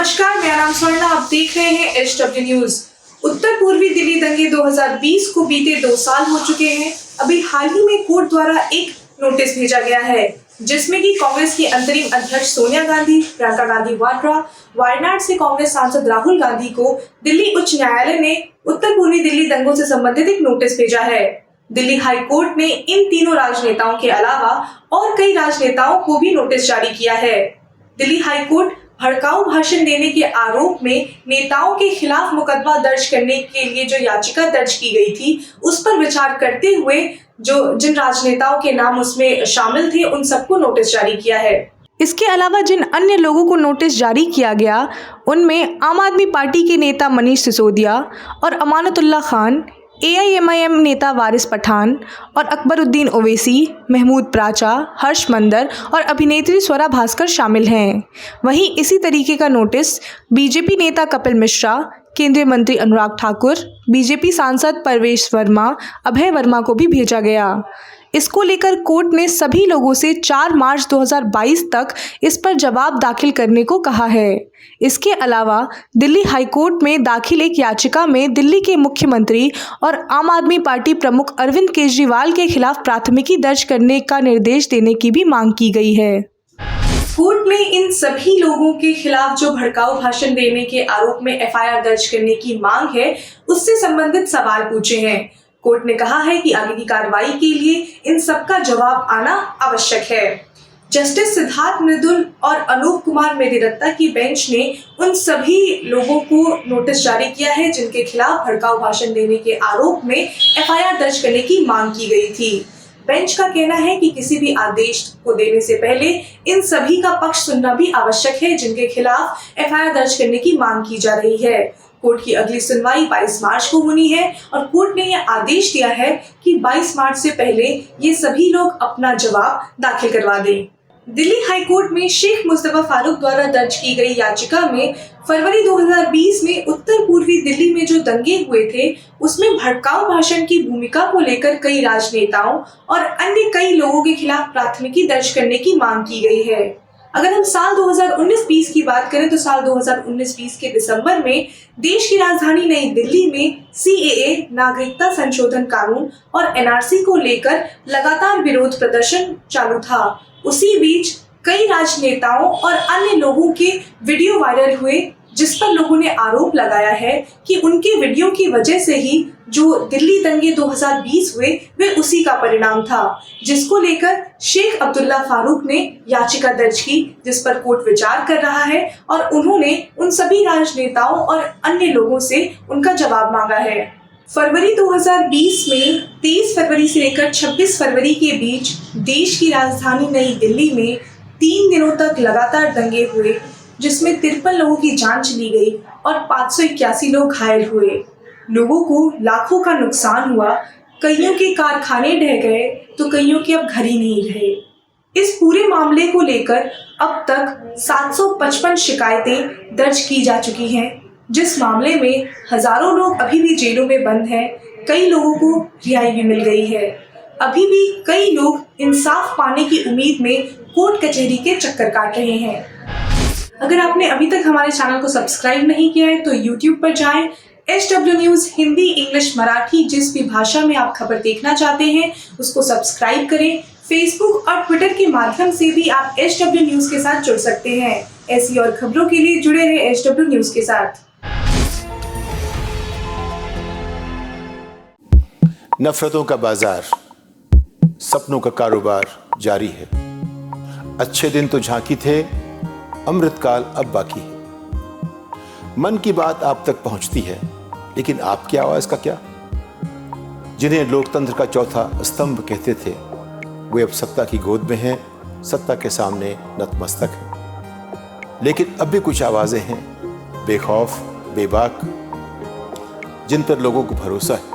नमस्कार, मेरा नाम स्वर्णा। आप देख रहे हैं HW न्यूज। उत्तर पूर्वी दिल्ली दंगे 2020 को बीते 2 साल हो चुके हैं। अभी हाल ही में कोर्ट द्वारा एक नोटिस भेजा गया है जिसमें कि कांग्रेस की अंतरिम अध्यक्ष सोनिया गांधी, प्रियंका गांधी वाड्रा, वायनाड से कांग्रेस सांसद राहुल गांधी को दिल्ली उच्च न्यायालय ने उत्तर पूर्वी दिल्ली दंगों से संबंधित एक नोटिस भेजा है। दिल्ली हाई कोर्ट ने इन तीनों राजनेताओं के अलावा और कई राजनेताओं को भी नोटिस जारी किया है। दिल्ली हाई कोर्ट भड़काऊ भाषण देने के आरोप में नेताओं के खिलाफ मुकदमा दर्ज करने के लिए जो याचिका दर्ज की गई थी उस पर विचार करते हुए जिन राजनेताओं के नाम उसमें शामिल थे उन सबको नोटिस जारी किया है। इसके अलावा जिन अन्य लोगों को नोटिस जारी किया गया उनमें आम आदमी पार्टी के नेता मनीष सिसोदिया और अमानतुल्लाह खान, AIMIM नेता वारिस पठान और अकबरुद्दीन ओवैसी, महमूद प्राचा, हर्ष मंदर और अभिनेत्री स्वरा भास्कर शामिल हैं। वहीं इसी तरीके का नोटिस बीजेपी नेता कपिल मिश्रा, केंद्रीय मंत्री अनुराग ठाकुर, बीजेपी सांसद परवेश वर्मा, अभय वर्मा को भी भेजा गया। इसको लेकर कोर्ट ने सभी लोगों से 4 मार्च 2022 तक इस पर जवाब दाखिल करने को कहा है। इसके अलावा दिल्ली हाई कोर्ट में दाखिल एक याचिका में दिल्ली के मुख्यमंत्री और आम आदमी पार्टी प्रमुख अरविंद केजरीवाल के खिलाफ प्राथमिकी दर्ज करने का निर्देश देने की भी मांग की गई है। कोर्ट ने इन सभी लोगों के खिलाफ जो भड़काऊ भाषण देने के आरोप में FIR दर्ज करने की मांग है उससे संबंधित सवाल पूछे हैं। कोर्ट ने कहा है कि आगे की कार्रवाई के लिए इन सबका जवाब आना आवश्यक है। जस्टिस सिद्धार्थ मृदुल और अनूप कुमार मेदिरत्ता की बेंच ने उन सभी लोगों को नोटिस जारी किया है जिनके खिलाफ भड़काऊ भाषण देने के आरोप में FIR दर्ज करने की मांग की गई थी। बेंच का कहना है कि किसी भी आदेश को देने से पहले इन सभी का पक्ष सुनना भी आवश्यक है जिनके खिलाफ FIR दर्ज करने की मांग की जा रही है। कोर्ट की अगली सुनवाई 22 मार्च को होनी है और कोर्ट ने यह आदेश दिया है कि 22 मार्च से पहले ये सभी लोग अपना जवाब दाखिल करवा दें। दिल्ली हाई कोर्ट में शेख मुस्तफा फारूक द्वारा दर्ज की गई याचिका में फरवरी 2020 में उत्तर पूर्वी दिल्ली में जो दंगे हुए थे उसमें भड़काऊ भाषण की भूमिका को लेकर कई राजनेताओं और अन्य कई लोगों के खिलाफ प्राथमिकी दर्ज करने की मांग की गई है। अगर हम साल 2019-20 की बात करें तो साल 2019-20 के दिसंबर में देश की राजधानी नई दिल्ली में CAA नागरिकता संशोधन कानून और NRC को लेकर लगातार विरोध प्रदर्शन चालू था। उसी बीच कई राजनेताओं और अन्य लोगों के वीडियो वायरल हुए जिस पर लोगों ने आरोप लगाया है कि उनके वीडियो की वजह से ही जो दिल्ली दंगे 2020 हुए वे उसी का परिणाम था, जिसको लेकर शेख अब्दुल्ला फारूक ने याचिका दर्ज की जिस पर कोर्ट विचार कर रहा है और उन्होंने उन सभी राजनेताओं और अन्य लोगों से उनका जवाब मांगा है। फरवरी 2020 में 23 फरवरी से लेकर 26 फरवरी के बीच देश की राजधानी नई दिल्ली में 3 दिनों तक लगातार दंगे हुए जिसमें 53 लोगों की जान चली गई और 581 लोग घायल हुए। लोगों को लाखों का नुकसान हुआ, कईयों के कारखाने ढह गए तो कईयों के अब घर ही नहीं रहे। इस पूरे मामले को लेकर अब तक 755 शिकायतें दर्ज की जा चुकी हैं, जिस मामले में हजारों लोग अभी भी जेलों में बंद हैं। कई लोगों को रिहाई भी मिल गई है। अभी भी कई लोग इंसाफ पाने की उम्मीद में कोर्ट कचहरी के चक्कर काट रहे हैं। अगर आपने अभी तक हमारे चैनल को सब्सक्राइब नहीं किया है तो YouTube पर जाएं, HW news Hindi, English, Marathi जिस भी भाषा में आप खबर देखना चाहते हैं उसको सब्सक्राइब करें। फेसबुक और ट्विटर के माध्यम से भी आप HW न्यूज के साथ जुड़ सकते हैं। ऐसी और खबरों के लिए जुड़े रहे HW न्यूज के साथ। नफरतों का बाजार, सपनों का कारोबार जारी है। अच्छे दिन तो झांकी थे, अमृतकाल अब बाकी है। मन की बात आप तक पहुंचती है, लेकिन आपकी आवाज का क्या? जिन्हें लोकतंत्र का चौथा स्तंभ कहते थे वे अब सत्ता की गोद में हैं, सत्ता के सामने नतमस्तक हैं। लेकिन अब भी कुछ आवाजें हैं बेखौफ, बेबाक, जिन पर लोगों को भरोसा है।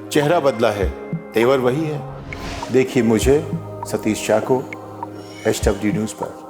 चेहरा बदला है, तेवर वही है। देखिए मुझे, सतीश शाह को HW न्यूज पर।